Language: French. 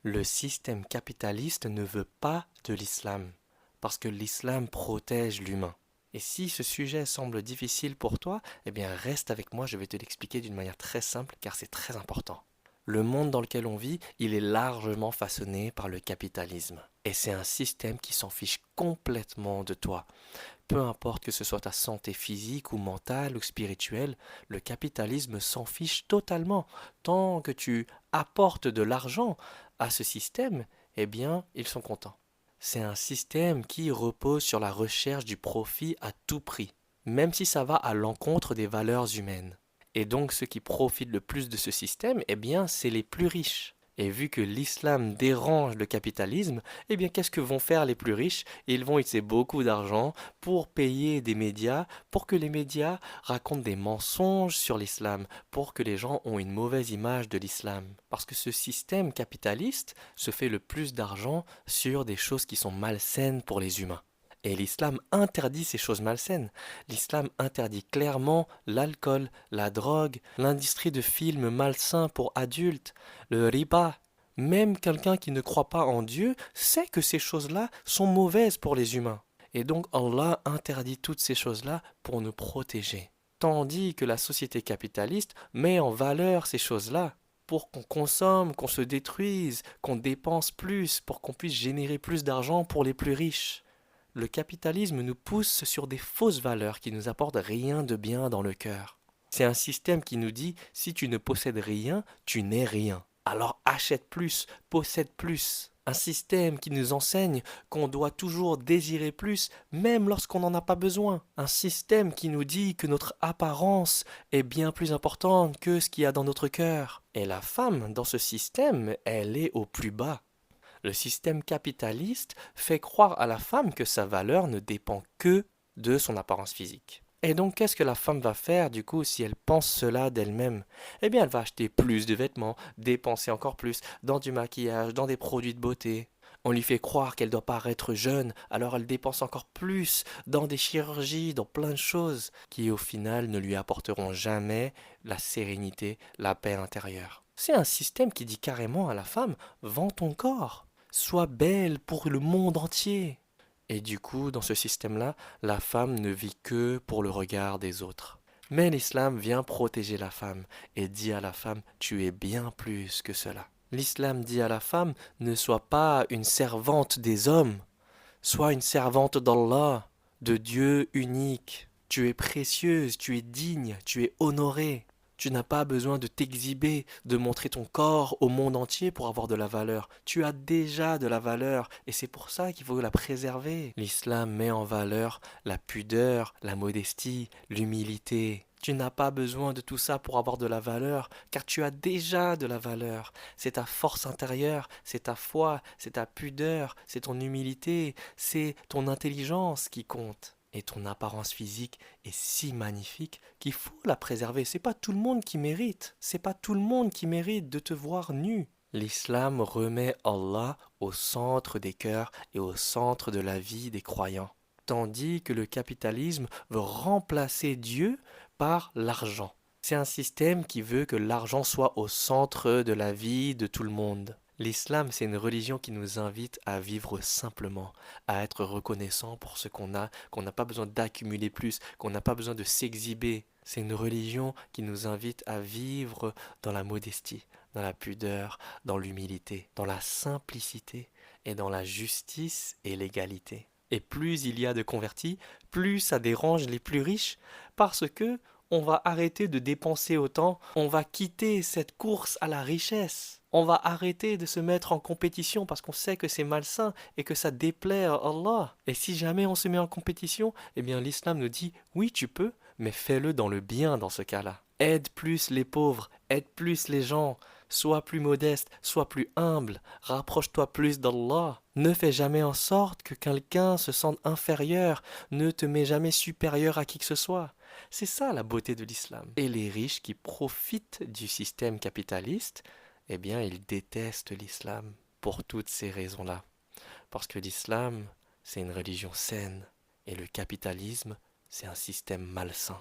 Le système capitaliste ne veut pas de l'islam, parce que l'islam protège l'humain. Et si ce sujet semble difficile pour toi, eh bien reste avec moi, je vais te l'expliquer d'une manière très simple, car c'est très important. Le monde dans lequel on vit, il est largement façonné par le capitalisme. Et c'est un système qui s'en fiche complètement de toi. Peu importe que ce soit ta santé physique ou mentale ou spirituelle, le capitalisme s'en fiche totalement. Tant que tu apportes de l'argent à ce système, eh bien, ils sont contents. C'est un système qui repose sur la recherche du profit à tout prix, même si ça va à l'encontre des valeurs humaines. Et donc ceux qui profitent le plus de ce système, eh bien, c'est les plus riches. Et vu que l'islam dérange le capitalisme, eh bien, qu'est-ce que vont faire les plus riches? Ils vont utiliser beaucoup d'argent pour payer des médias, pour que les médias racontent des mensonges sur l'islam, pour que les gens ont une mauvaise image de l'islam. Parce que ce système capitaliste se fait le plus d'argent sur des choses qui sont malsaines pour les humains. Et l'islam interdit ces choses malsaines. L'islam interdit clairement l'alcool, la drogue, l'industrie de films malsains pour adultes, le riba. Même quelqu'un qui ne croit pas en Dieu sait que ces choses-là sont mauvaises pour les humains. Et donc Allah interdit toutes ces choses-là pour nous protéger. Tandis que la société capitaliste met en valeur ces choses-là pour qu'on consomme, qu'on se détruise, qu'on dépense plus, pour qu'on puisse générer plus d'argent pour les plus riches. Le capitalisme nous pousse sur des fausses valeurs qui nous apportent rien de bien dans le cœur. C'est un système qui nous dit si tu ne possèdes rien, tu n'es rien. Alors achète plus, possède plus. Un système qui nous enseigne qu'on doit toujours désirer plus, même lorsqu'on n'en a pas besoin. Un système qui nous dit que notre apparence est bien plus importante que ce qu'il y a dans notre cœur. Et la femme, dans ce système, elle est au plus bas. Le système capitaliste fait croire à la femme que sa valeur ne dépend que de son apparence physique. Et donc, qu'est-ce que la femme va faire du coup si elle pense cela d'elle-même? Eh bien, elle va acheter plus de vêtements, dépenser encore plus dans du maquillage, dans des produits de beauté. On lui fait croire qu'elle doit paraître jeune, alors elle dépense encore plus dans des chirurgies, dans plein de choses qui au final ne lui apporteront jamais la sérénité, la paix intérieure. C'est un système qui dit carrément à la femme, vends ton corps, sois belle pour le monde entier. Et du coup, dans ce système-là, la femme ne vit que pour le regard des autres. Mais l'islam vient protéger la femme et dit à la femme, tu es bien plus que cela. L'islam dit à la femme, ne sois pas une servante des hommes, sois une servante d'Allah, de Dieu unique. Tu es précieuse, tu es digne, tu es honorée. Tu n'as pas besoin de t'exhiber, de montrer ton corps au monde entier pour avoir de la valeur. Tu as déjà de la valeur et c'est pour ça qu'il faut la préserver. L'islam met en valeur la pudeur, la modestie, l'humilité. Tu n'as pas besoin de tout ça pour avoir de la valeur, car tu as déjà de la valeur. C'est ta force intérieure, c'est ta foi, c'est ta pudeur, c'est ton humilité, c'est ton intelligence qui compte. Et ton apparence physique est si magnifique qu'il faut la préserver. C'est pas tout le monde qui mérite. C'est pas tout le monde qui mérite de te voir nu. L'islam remet Allah au centre des cœurs et au centre de la vie des croyants. Tandis que le capitalisme veut remplacer Dieu par l'argent. C'est un système qui veut que l'argent soit au centre de la vie de tout le monde. L'islam, c'est une religion qui nous invite à vivre simplement, à être reconnaissant pour ce qu'on n'a pas besoin d'accumuler plus, qu'on n'a pas besoin de s'exhiber. C'est une religion qui nous invite à vivre dans la modestie, dans la pudeur, dans l'humilité, dans la simplicité et dans la justice et l'égalité. Et plus il y a de convertis, plus ça dérange les plus riches, parce que on va arrêter de dépenser autant, on va quitter cette course à la richesse. On va arrêter de se mettre en compétition parce qu'on sait que c'est malsain et que ça déplaît à Allah. Et si jamais on se met en compétition, eh bien l'islam nous dit oui tu peux, mais fais-le dans le bien dans ce cas-là. Aide plus les pauvres, aide plus les gens, sois plus modeste, sois plus humble, rapproche-toi plus d'Allah. Ne fais jamais en sorte que quelqu'un se sente inférieur, ne te mets jamais supérieur à qui que ce soit. C'est ça la beauté de l'islam. Et les riches qui profitent du système capitaliste, eh bien, ils détestent l'islam pour toutes ces raisons-là. Parce que l'islam, c'est une religion saine et le capitalisme, c'est un système malsain.